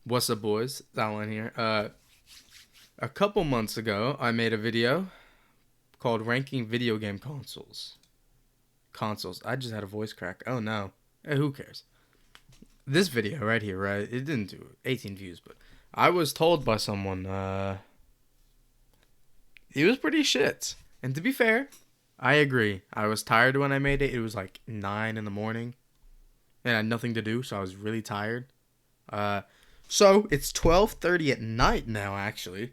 What's up, boys? Alan here. A couple months ago, I made a video called "Ranking Video Game Consoles." Consoles. I just had a voice crack. Oh no. Hey, who cares? This video right here, right? It didn't do 18 views, but I was told by someone, it was pretty shit. And to be fair, I agree. I was tired when I made it. It was like 9 in the morning, and I had nothing to do, so I was really tired. Uh, so it's 12:30 at night now. Actually,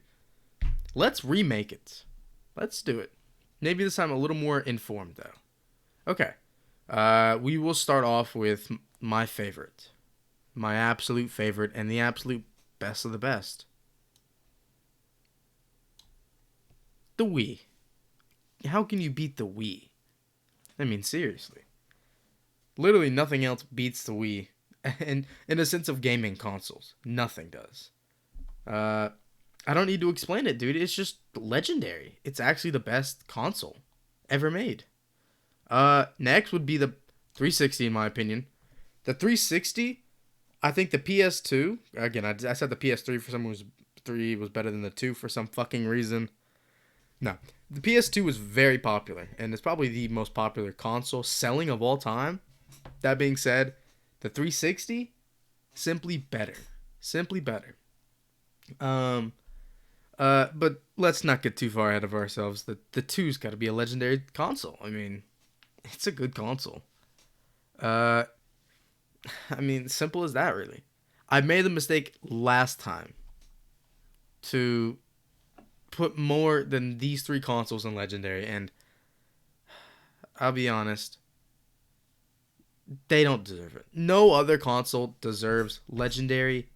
let's remake it. Let's do it. Maybe this time a little more informed though. Okay. We will start off with my favorite, my absolute favorite, and the absolute best of the best. The Wii. How can you beat the Wii? I mean, seriously. Literally nothing else beats the Wii. And in a sense of gaming consoles, nothing does. Uh, I don't need to explain it, dude. It's just legendary. It's actually the best console ever made. Next would be the 360, in my opinion. The 360, I think the PS2. Again, I said the PS3 for some reason. 3 was better than the 2 for some fucking reason. No, the PS2 was very popular, and it's probably the most popular console selling of all time. That being said, the 360 simply better, simply better. Um, but let's not get too far ahead of ourselves. The two's got to be a legendary console. I mean, it's a good console. Uh, I mean, simple as that, really. I made the mistake last time to put more than these three consoles in legendary, and I'll be honest, they don't deserve it. No other console deserves legendary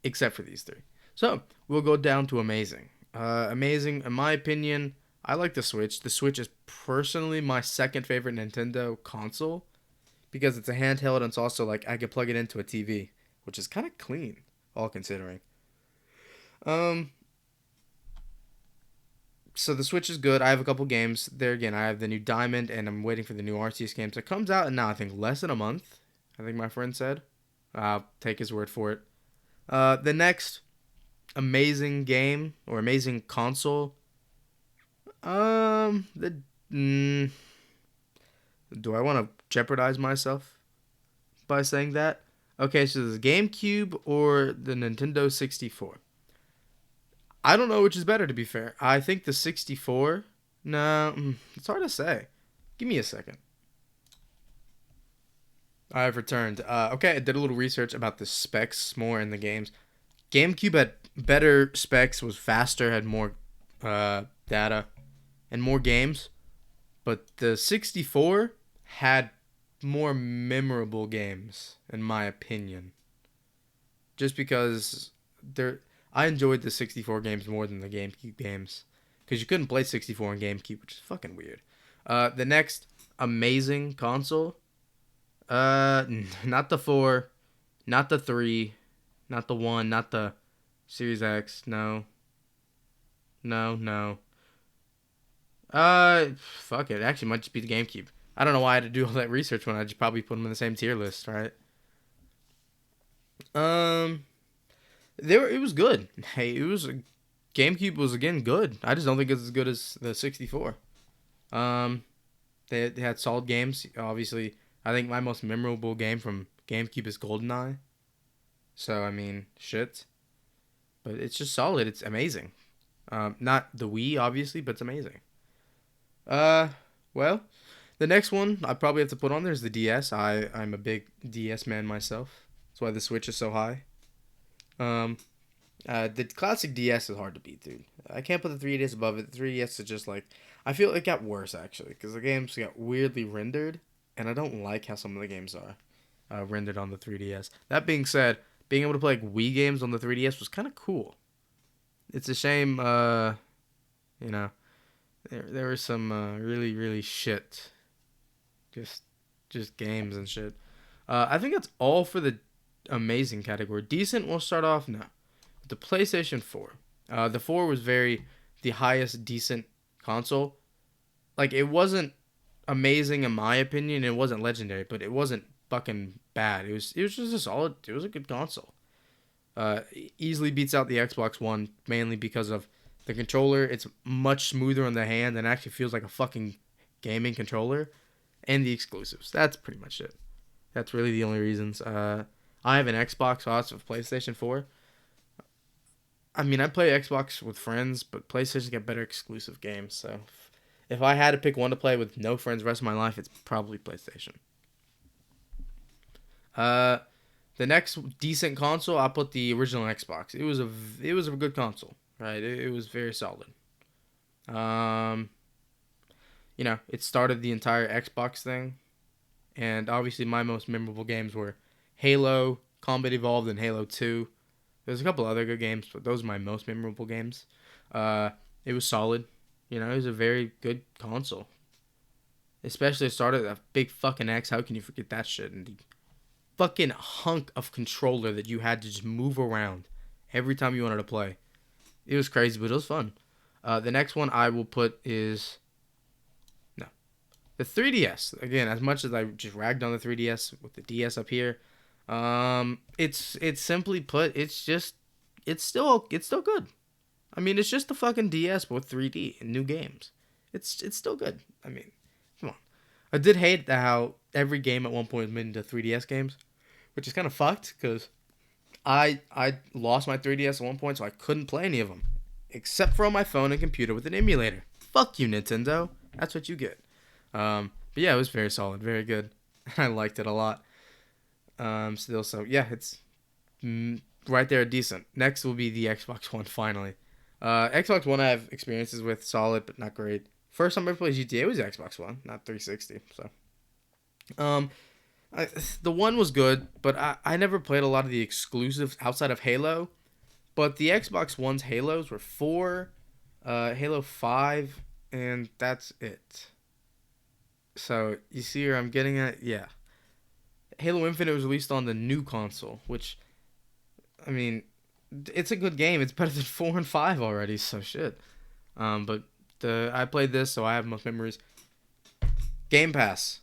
except for these three. So we'll go down to amazing. Amazing, in my opinion, I like the Switch. The Switch is personally my second favorite Nintendo console because it's a handheld and it's also like I could plug it into a TV, which is kind of clean, all considering. Um, so the Switch is good. I have a couple games there. Again, I have the new Diamond, and I'm waiting for the new Arceus games. It comes out in now I think less than a month. I think my friend said. I'll take his word for it. The next amazing game or amazing console. The do I want to jeopardize myself by saying that? Okay, so the GameCube or the Nintendo 64. I don't know which is better, to be fair. I think the 64. No, it's hard to say. Give me a second. I've returned. Okay, I did a little research about the specs more in the games. GameCube had better specs, was faster, had more data, and more games. But the 64 had more memorable games, in my opinion. Just because I enjoyed the 64 games more than the GameCube games. Because you couldn't play 64 on GameCube, which is fucking weird. The next amazing console, not the 4, not the 3, not the 1, not the Series X, no. No, no. Fuck it. Actually, might just be the GameCube. I don't know why I had to do all that research when I just probably put them in the same tier list, right? Um, it was good. Hey, it was GameCube was again good. I just don't think it's as good as the 64. Um, they had solid games. Obviously, I think my most memorable game from GameCube is GoldenEye. So I mean, shit. But it's just solid. It's amazing. Not the Wii, obviously, but it's amazing. Uh, well, the next one I probably have to put on there is the DS. I'm a big DS man myself. That's why the Switch is so high. Um, the classic DS is hard to beat, dude. I can't put the 3DS above it. The 3DS is just like I feel it got worse actually because the games got weirdly rendered, and I don't like how some of the games are rendered on the 3DS. That being said, being able to play like Wii games on the 3DS was kind of cool. It's a shame, you know, there were some really shit, just just games and shit. I think that's all for the amazing category. Decent, we'll start off now. The PlayStation 4. The 4 was the highest decent console. Like, it wasn't amazing in my opinion. It wasn't legendary, but it wasn't fucking bad. It was just a solid, it was a good console. Easily beats out the Xbox One, mainly because of the controller. It's much smoother on the hand and actually feels like a fucking gaming controller. And the exclusives. That's pretty much it. That's really the only reasons. I have an Xbox, so I also have PlayStation 4. I mean, I play Xbox with friends, but PlayStation get better exclusive games. So if I had to pick one to play with no friends the rest of my life, it's probably PlayStation. Uh, the next decent console, I'll put the original Xbox. It was a good console, right? It was very solid. Um, it started the entire Xbox thing, and obviously my most memorable games were Halo, Combat Evolved, and Halo 2. There's a couple other good games, but those are my most memorable games. It was solid. It was a very good console. Especially it started a big fucking X. How can you forget that shit? And the fucking hunk of controller that you had to just move around every time you wanted to play. It was crazy, but it was fun. The next one I will put is the 3DS. Again, as much as I just ragged on the 3DS with the DS up here, it's simply put, it's still good. I mean, it's just the fucking DS with 3D and new games. It's still good. I mean, come on. I did hate how every game at one point was made into 3DS games, which is kind of fucked because I lost my 3DS at one point, so I couldn't play any of them except for on my phone and computer with an emulator. Fuck you, Nintendo. That's what you get. But yeah, it was very solid, very good. I liked it a lot. Still, so yeah, it's right there, decent. Next will be the Xbox One, finally. Xbox One I have experiences with, solid, but not great. First time I ever played GTA was Xbox One, not 360, so. The one was good, but I never played a lot of the exclusives outside of Halo. But the Xbox One's Halos were 4, Halo 5, and that's it. So, you see where I'm getting at? Yeah. Halo Infinite was released on the new console, which, I mean, it's a good game. It's better than 4 and 5 already, so shit. But I played this, so I have most memories. Game Pass.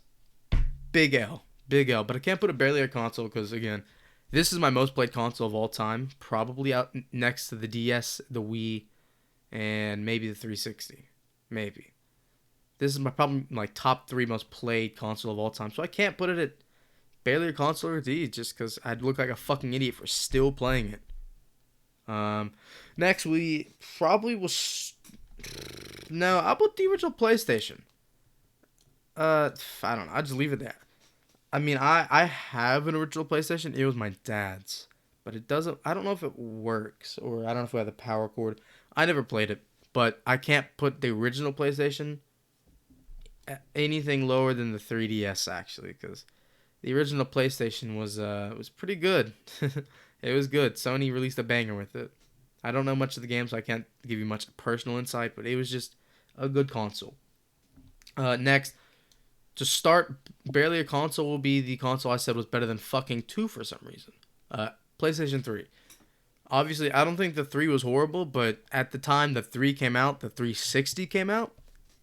Big L. Big L. But I can't put it barely a console because, again, this is my most played console of all time. Probably out next to the DS, the Wii, and maybe the 360. Maybe. This is probably my top 3 most played console of all time. So I can't put it at barely a console or D just because I'd look like a fucking idiot for still playing it. Next, we probably will... No, I'll put the original PlayStation. I don't know. I'll just leave it there. I mean, I have an original PlayStation. It was my dad's. But it doesn't... I don't know if it works. Or I don't know if we have the power cord. I never played it. But I can't put the original PlayStation anything lower than the 3DS, actually. Because the original PlayStation was pretty good. It was good. Sony released a banger with it. I don't know much of the game, so I can't give you much personal insight. But it was just a good console. Next... To start, barely a console will be the console I said was better than fucking 2 for some reason. PlayStation 3. Obviously, I don't think the 3 was horrible, but at the time the 3 came out, the 360 came out,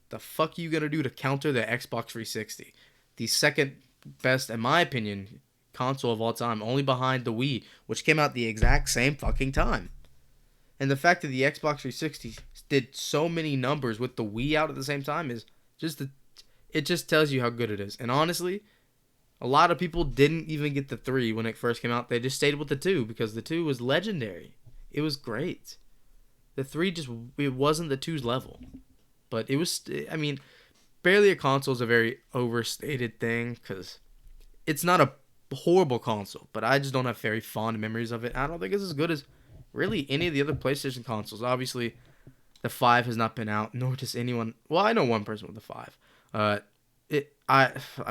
the fuck you gonna do to counter the Xbox 360? The second best, in my opinion, console of all time, only behind the Wii, which came out the exact same fucking time. And the fact that the Xbox 360 did so many numbers with the Wii out at the same time is just it just tells you how good it is. And honestly, a lot of people didn't even get the 3 when it first came out. They just stayed with the 2 because the 2 was legendary. It was great. The 3 it wasn't the 2's level. But it was, I mean, barely a console is a very overstated thing because it's not a horrible console. But I just don't have very fond memories of it. I don't think it's as good as really any of the other PlayStation consoles. Obviously, the 5 has not been out, nor does anyone. Well, I know one person with the 5. I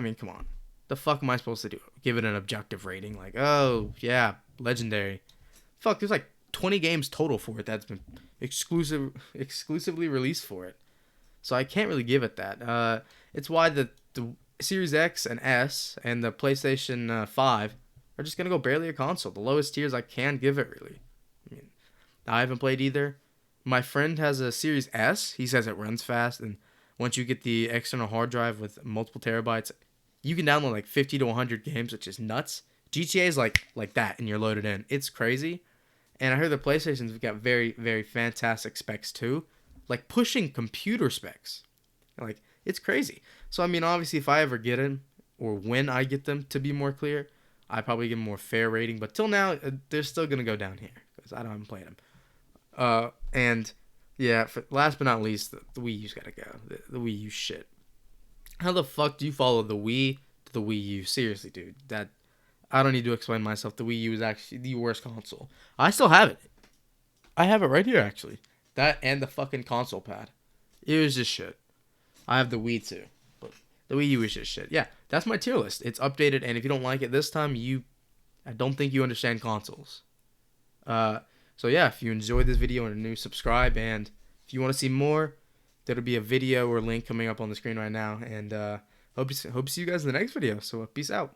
mean, come on. The fuck am I supposed to do? Give it an objective rating? Like, oh, yeah, legendary. Fuck, there's like 20 games total for it that's been exclusively released for it. So I can't really give it that. It's why the Series X and S and the PlayStation 5 are just going to go barely a console. The lowest tiers I can give it, really. I mean, I haven't played either. My friend has a Series S. He says it runs fast, and once you get the external hard drive with multiple terabytes, you can download like 50 to 100 games, which is nuts. GTA is like that, and you're loaded in. It's crazy. And I heard the PlayStation's got very, very fantastic specs too, like pushing computer specs. Like it's crazy. So I mean, obviously, if I ever get them, or when I get them to be more clear, I probably give them more fair rating. But till now, they're still gonna go down here because I don't haven't played them. And yeah, last but not least, the Wii U's gotta go. The Wii U shit. How the fuck do you follow the Wii to the Wii U? Seriously, dude. That I don't need to explain myself. The Wii U is actually the worst console. I still have it. I have it right here, actually. That and the fucking console pad. It was just shit. I have the Wii too, but the Wii U is just shit. Yeah, that's my tier list. It's updated, and if you don't like it this time, I don't think you understand consoles. Uh, so yeah, if you enjoyed this video and are new, subscribe, and if you want to see more, there'll be a video or link coming up on the screen right now, and hope to see you guys in the next video. So peace out.